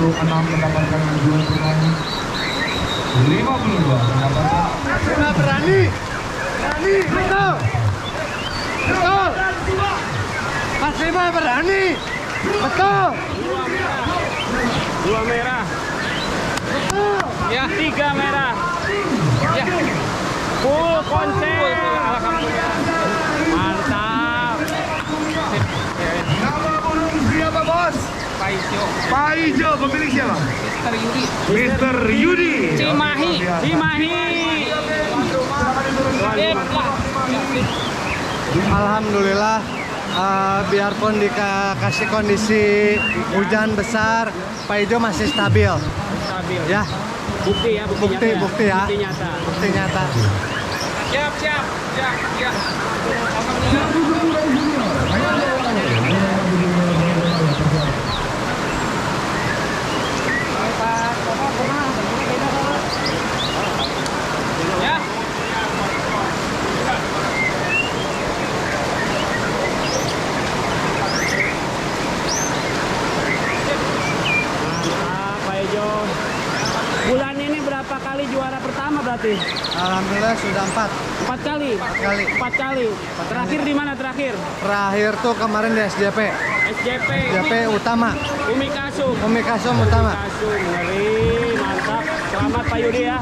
46 mendapatkan 2 turnamen. 52 mendapatkan. Berani, betul. Mas Bima berani, betul. 2 merah. Ya, 3 merah. Ya. Full konsen. Alhamdulillah. Mantap. Nama burung siapa, Bos? Paijo, pemilik siapa? Mr. Yudi. Cimahi. Alhamdulillah, biarpun dikasih kondisi hujan besar, Paijo masih stabil. Ya, Bukti ya. bukti nyata. Siap. Bulan ini berapa kali juara pertama berarti? Alhamdulillah sudah 4 kali. 4 kali. Terakhir di mana terakhir? Terakhir tuh kemarin di SJP Utama. Umi Kasum Utama. Ngeri, mantap. Selamat Pak Yudi ya.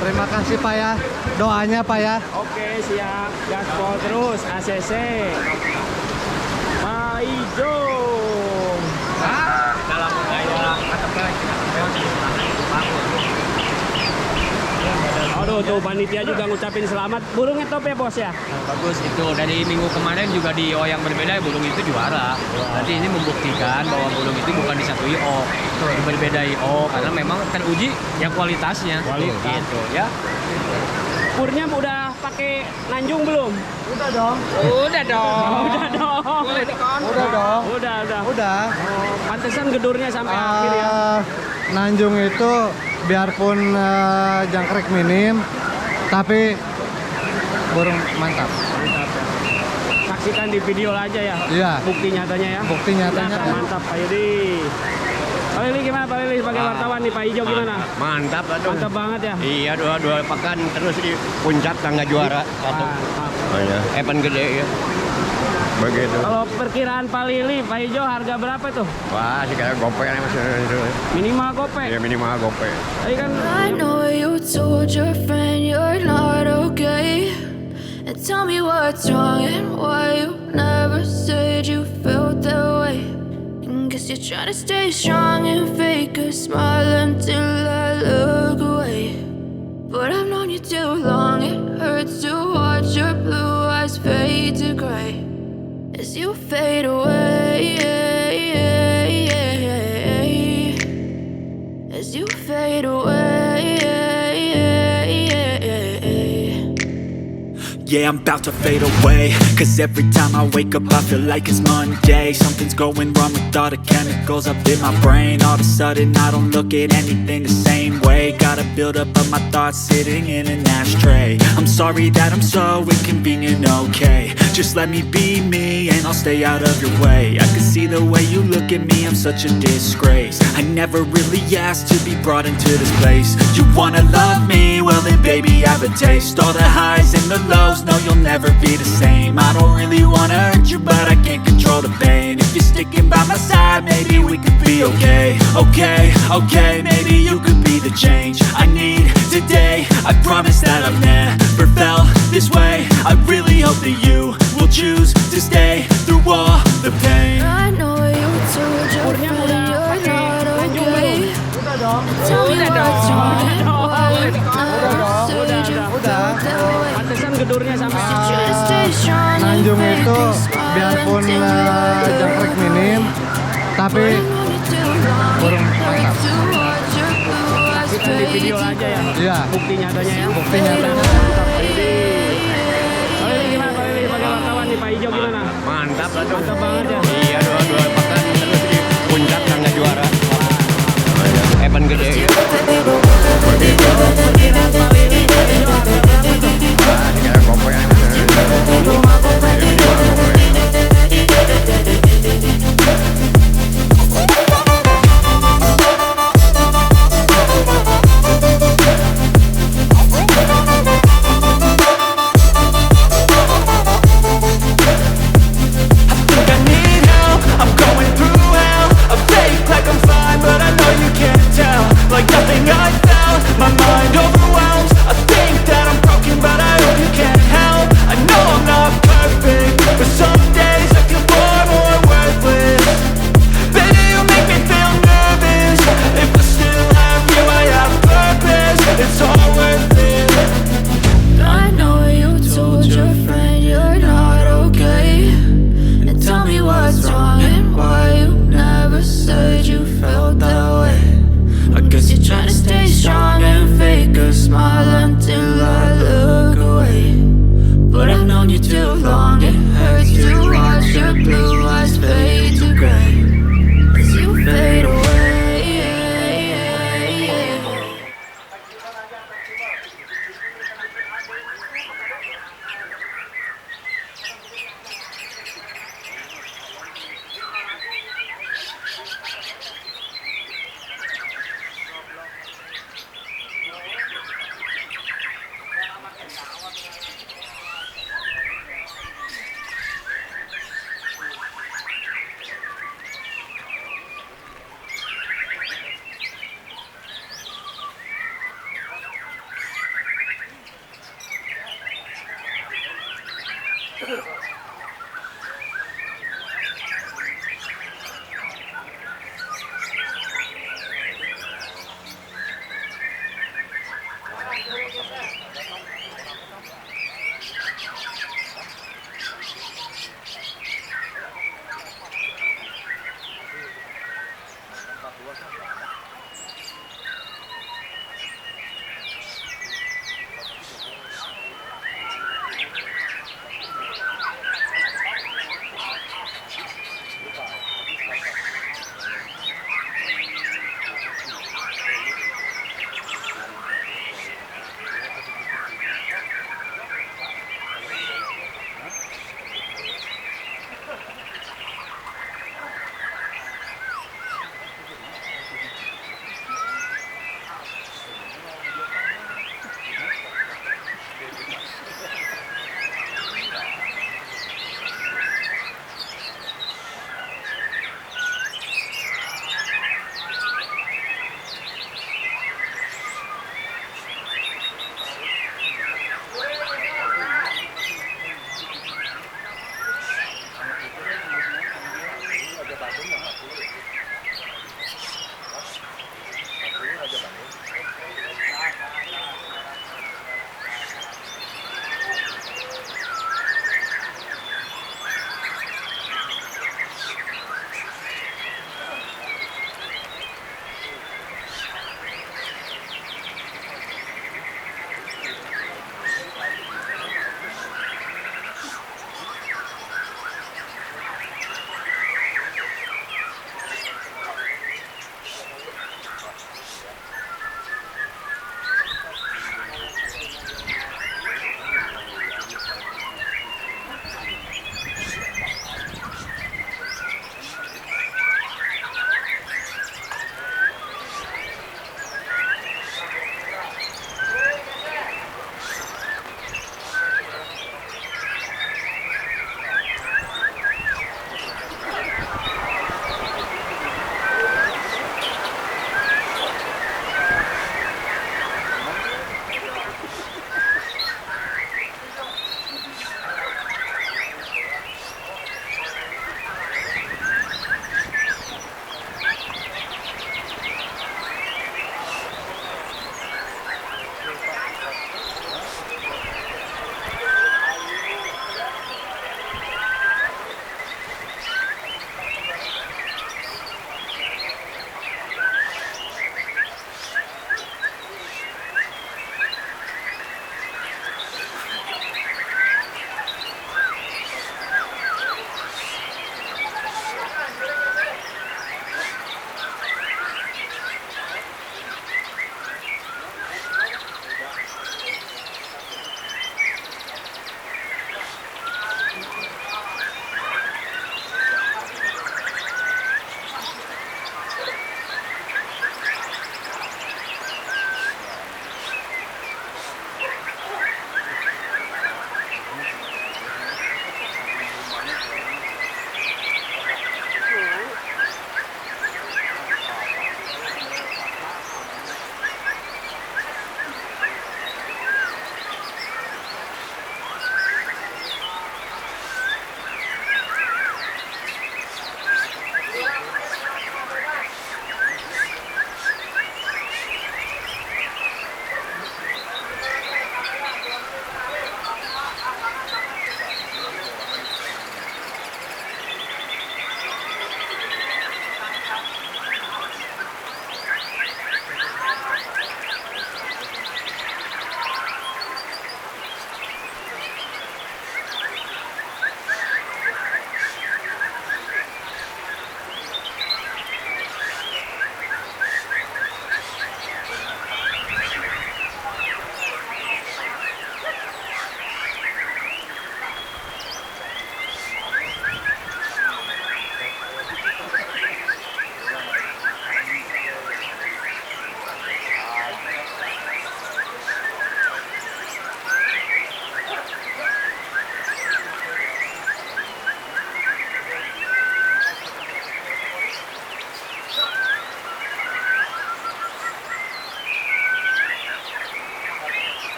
Terima kasih Pak ya. Doanya Pak ya. Oke, siap. Gaspol terus ACC. Paijo. Dalam Aduh, tuh panitia juga ngucapin selamat. Burungnya top ya, Bos ya? Bagus itu. Dari minggu kemarin juga di IO yang berbeda burung itu juara. Jadi ini membuktikan bahwa burung itu bukan di satu IO, berbeda IO karena memang teruji yang kualitasnya. Gitu ya. Purnya udah pakai nanjung belum? Udah dong. Udah. Oh, pantesan gedurnya sampai akhir ya. Nanjung itu biarpun jangkrik minim, tapi burung mantap. Saksikan di video aja ya. Iya. Bukti nyatanya ya. Mantap Pak Yudi. Pak Lili gimana Pak Lili sebagai wartawan nih, Pak Ijo gimana? Mantap Banget ya. Iya, dua pekan terus di puncak tangga juara. Event gede ya. Begitu. Kalau perkiraan Pak Lili, Pak Ijo harga berapa tuh? Wah, sih kayak Gope nih masih Minimal Gope. ya minimal Gope. Tadi kan I know you told your friend you're not okay, and tell me what's wrong and why you never said you felt that way. And guess you're trying to stay strong and fake a smile until I look away. But I've known you too long, it hurts to watch your blue eyes fade to gray as you fade away, as you fade away. Yeah, I'm about to fade away, cause every time I wake up I feel like it's Monday. Something's going wrong with all the chemicals up in my brain. All of a sudden I don't look at anything the same way. Gotta build up of my thoughts sitting in an ashtray. I'm sorry that I'm so inconvenient, okay. Just let me be me and I'll stay out of your way. I can see the way you look at me, I'm such a disgrace. I never really asked to be brought into this place. You wanna love me? Well then baby I have a taste. All the highs and the lows, no you'll never be the same. I don't really wanna hurt you but I can't control the pain. If you're sticking by my side, maybe we could be okay. Okay, maybe you could be the change I need today. I promise that I've never felt this way. I really hope that you will choose to stay through all the pain. I know you told your friend you're not okay. Tell me what's wrong and why you never said you felt that way. pantesan gedurnya sampai Nanjung itu biarpun jangkrik minim, tapi burung mantap. Saksikan di video aja ya. Iya. Bukti nyatanya ya. Bukti nyatanya. Mantap Pak Lili. Pak Lili gimana Pak Lili sebagai wartawan nih, Pak Ijo gimana? Mantap Banget ya. Iya, dua pekan terus di puncak tangga juara. Event gede ya. Perkiraan Pak Lili, Pak Ijo harga berapa tuh? Kayak Gope nih masih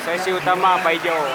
Sesi utama Paijo.